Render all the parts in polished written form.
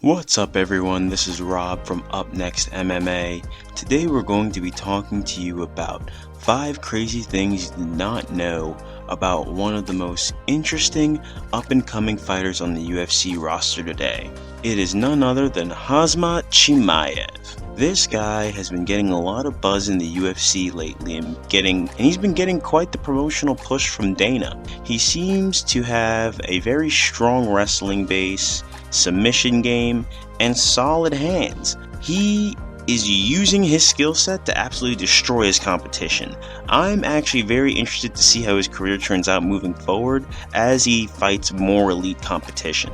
What's up everyone, this is Rob from UpNext MMA. Today we're going to be talking to you about 5 crazy things you did not know about one of the most interesting up-and-coming fighters on the UFC roster today. It is none other than Khamzat Chimaev. This guy has been getting a lot of buzz in the UFC lately and he's been getting quite the promotional push from Dana. He seems to have a very strong wrestling base, submission game, and solid hands. He is using his skill set to absolutely destroy his competition. I'm actually very interested to see how his career turns out moving forward as he fights more elite competition.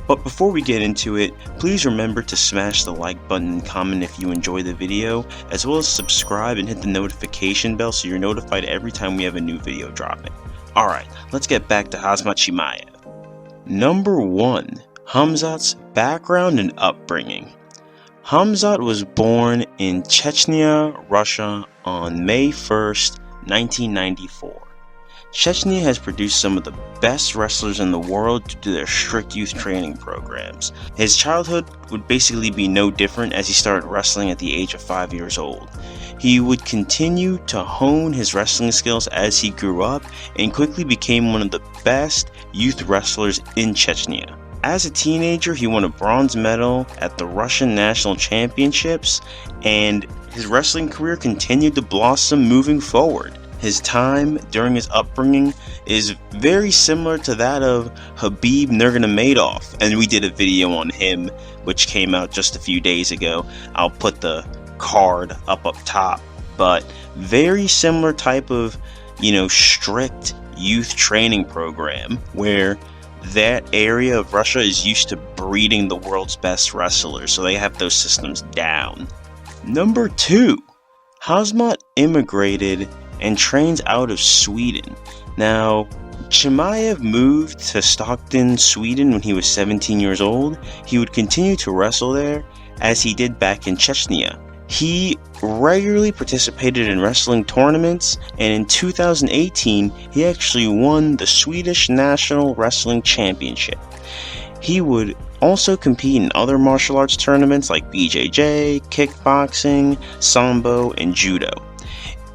But before we get into it, please remember to smash the like button and comment if you enjoy the video, as well as subscribe and hit the notification bell so you're notified every time we have a new video dropping. Alright, let's get back to Khamzat Chimaev. Number 1. Khamzat's background and upbringing. Khamzat was born in Chechnya, Russia on May 1st, 1994. Chechnya has produced some of the best wrestlers in the world due to their strict youth training programs. His childhood would basically be no different as he started wrestling at the age of 5 years old. He would continue to hone his wrestling skills as he grew up and quickly became one of the best youth wrestlers in Chechnya. As a teenager, he won a bronze medal at the Russian National Championships, and his wrestling career continued to blossom moving forward. His time during his upbringing is very similar to that of Khabib Nurmagomedov, and we did a video on him which came out just a few days ago. I'll put the card up top, but very similar type of, strict youth training program where that area of Russia is used to breeding the world's best wrestlers, so they have those systems down. Number 2. Khamzat immigrated and trains out of Sweden. Now, Chimaev moved to Stockton, Sweden when he was 17 years old. He would continue to wrestle there as he did back in Chechnya. He regularly participated in wrestling tournaments, and in 2018, he actually won the Swedish National Wrestling Championship. He would also compete in other martial arts tournaments like BJJ, kickboxing, sambo, and judo.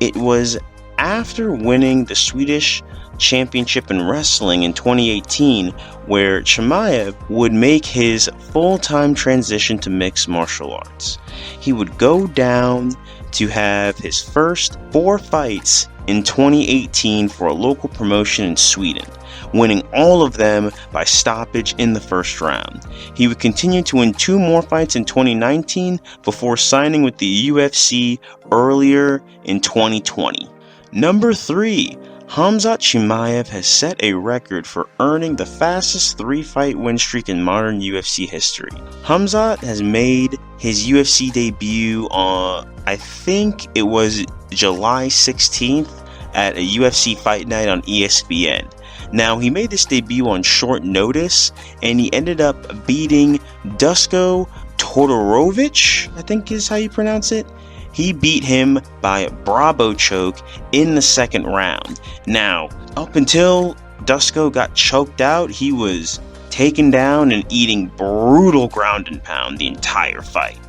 It was after winning the Swedish Championship in wrestling in 2018 where Chimaev would make his full-time transition to mixed martial arts. He would go down to have his first 4 fights in 2018 for a local promotion in Sweden, winning all of them by stoppage in the first round. He would continue to win 2 more fights in 2019 before signing with the UFC earlier in 2020. Number 3. Khamzat Chimaev has set a record for earning the fastest 3-fight win streak in modern UFC history. Khamzat has made his UFC debut on, I think it was July 16th at a UFC Fight Night on ESPN. Now, he made this debut on short notice, and he ended up beating Dusko Todorovic, I think is how you pronounce it. He beat him by a Bravo choke in the second round. Now, up until Dusko got choked out, he was taken down and eating brutal ground and pound the entire fight.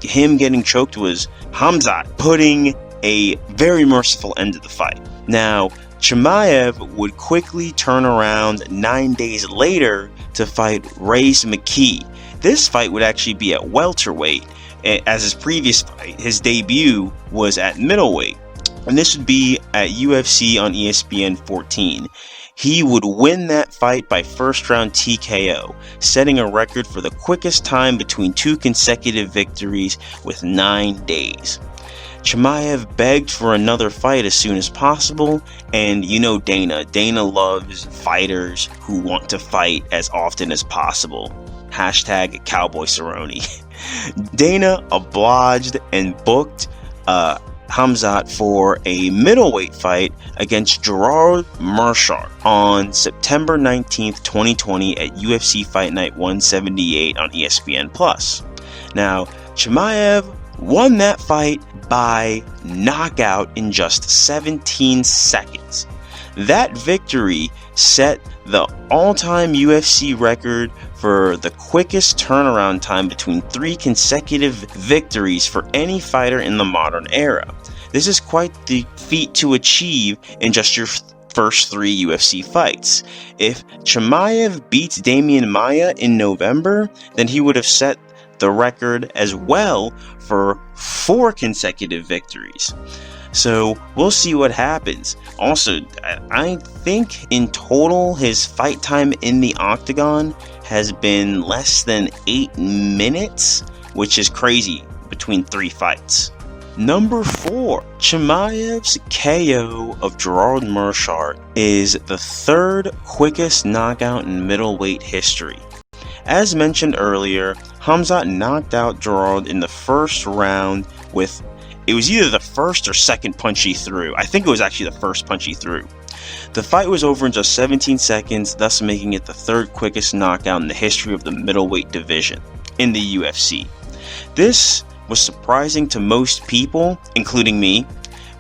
Him getting choked was Khamzat putting a very merciful end to the fight. Now, Chimaev would quickly turn around 9 days later to fight Reyes McKee. This fight would actually be at welterweight, as his previous fight. His debut was at middleweight, and this would be at UFC on ESPN 14. He would win that fight by first round TKO, setting a record for the quickest time between 2 consecutive victories with 9 days. Chimaev begged for another fight as soon as possible, and Dana loves fighters who want to fight as often as possible. Hashtag Cowboy Cerrone. Dana obliged and booked Khamzat for a middleweight fight against Gerard Meerschaert on September 19th, 2020 at UFC Fight Night 178 on ESPN+. Now, Chimaev won that fight by knockout in just 17 seconds. That victory set the all-time UFC record for the quickest turnaround time between 3 consecutive victories for any fighter in the modern era. This is quite the feat to achieve in just your first 3 UFC fights. If Chimaev beats Damian Maia in November, then he would have set the record as well for 4 consecutive victories. So we'll see what happens. Also, I think in total his fight time in the octagon has been less than 8 minutes, which is crazy between 3 fights. Number 4, Chimaev's KO of Gerard Meerschaert is the 3rd quickest knockout in middleweight history. As mentioned earlier, Khamzat knocked out Gerard in the first round with, it was either the first or second punch he threw. I think it was actually the first punch he threw. The fight was over in just 17 seconds, thus making it the 3rd quickest knockout in the history of the middleweight division in the UFC. This was surprising to most people, including me,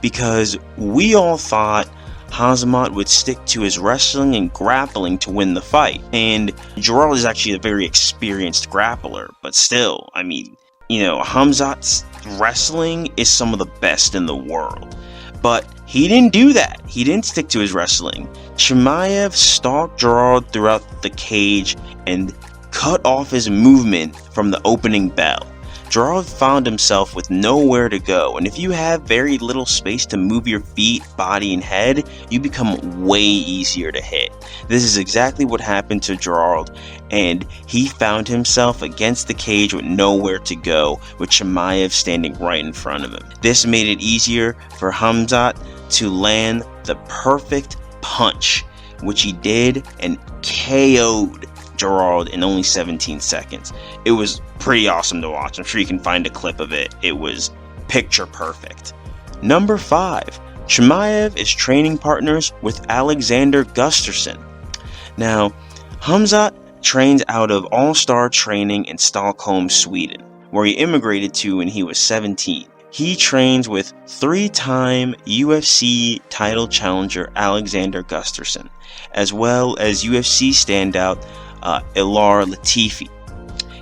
because we all thought Khamzat would stick to his wrestling and grappling to win the fight. And Gerard is actually a very experienced grappler, but still, I mean, Khamzat's wrestling is some of the best in the world. But he didn't do that. He didn't stick to his wrestling. Chimaev stalked Gerard throughout the cage and cut off his movement from the opening bell. Gerard found himself with nowhere to go, and if you have very little space to move your feet, body, and head, you become way easier to hit. This is exactly what happened to Gerard, and he found himself against the cage with nowhere to go, with Chimaev standing right in front of him. This made it easier for Khamzat to land the perfect punch, which he did, and KO'd Gerard in only 17 seconds. It was pretty awesome to watch. I'm sure you can find a clip of it. It was picture perfect. Number 5, Chimaev is training partners with Alexander Gustafsson. Now, Khamzat trains out of All-Star Training in Stockholm, Sweden, where he immigrated to when he was 17. He trains with 3-time UFC title challenger Alexander Gustafsson, as well as UFC standout Ilar Latifi.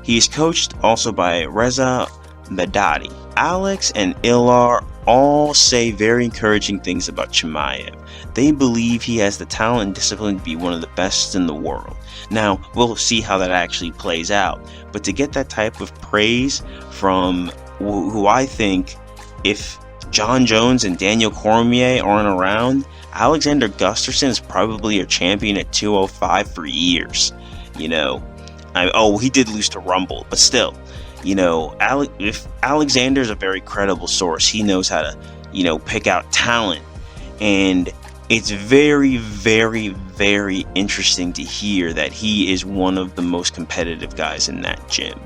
He is coached also by Reza Medadi. Alex and Ilar all say very encouraging things about Chimaev. They believe he has the talent and discipline to be one of the best in the world. Now, we'll see how that actually plays out. But to get that type of praise from who I think, if John Jones and Daniel Cormier aren't around, Alexander Gustafsson is probably a champion at 205 for years. He did lose to Rumble, but still, if Alexander's a very credible source, he knows how to, pick out talent, and it's very, very, very interesting to hear that he is one of the most competitive guys in that gym.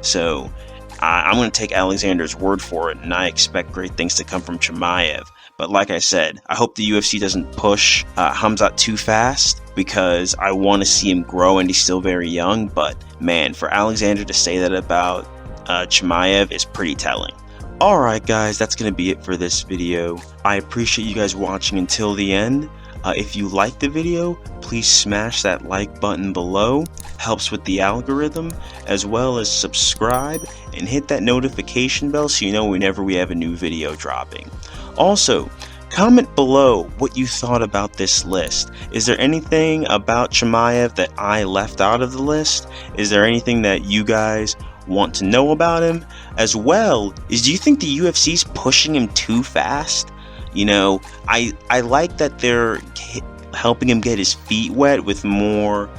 So I'm going to take Alexander's word for it, and I expect great things to come from Chimaev. But like I said, I hope the UFC doesn't push Khamzat too fast, because I want to see him grow, and he's still very young. But man, for Alexander to say that about Chimaev is pretty telling. Alright guys, that's going to be it for this video. I appreciate you guys watching until the end. If you liked the video, please smash that like button below. Helps with the algorithm, as well as subscribe and hit that notification bell so you know whenever we have a new video dropping. Also, comment below what you thought about this list. Is there anything about Chimaev that I left out of the list? Is there anything that you guys want to know about him? As well as, do you think the UFC's pushing him too fast? I like that they're helping him get his feet wet with more,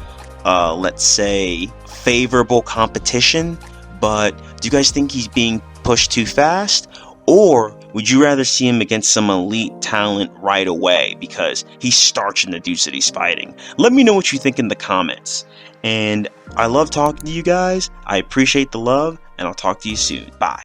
let's say, favorable competition. But do you guys think he's being pushed too fast? Or would you rather see him against some elite talent right away because he's starching the dudes that he's fighting? Let me know what you think in the comments. And I love talking to you guys. I appreciate the love, and I'll talk to you soon. Bye.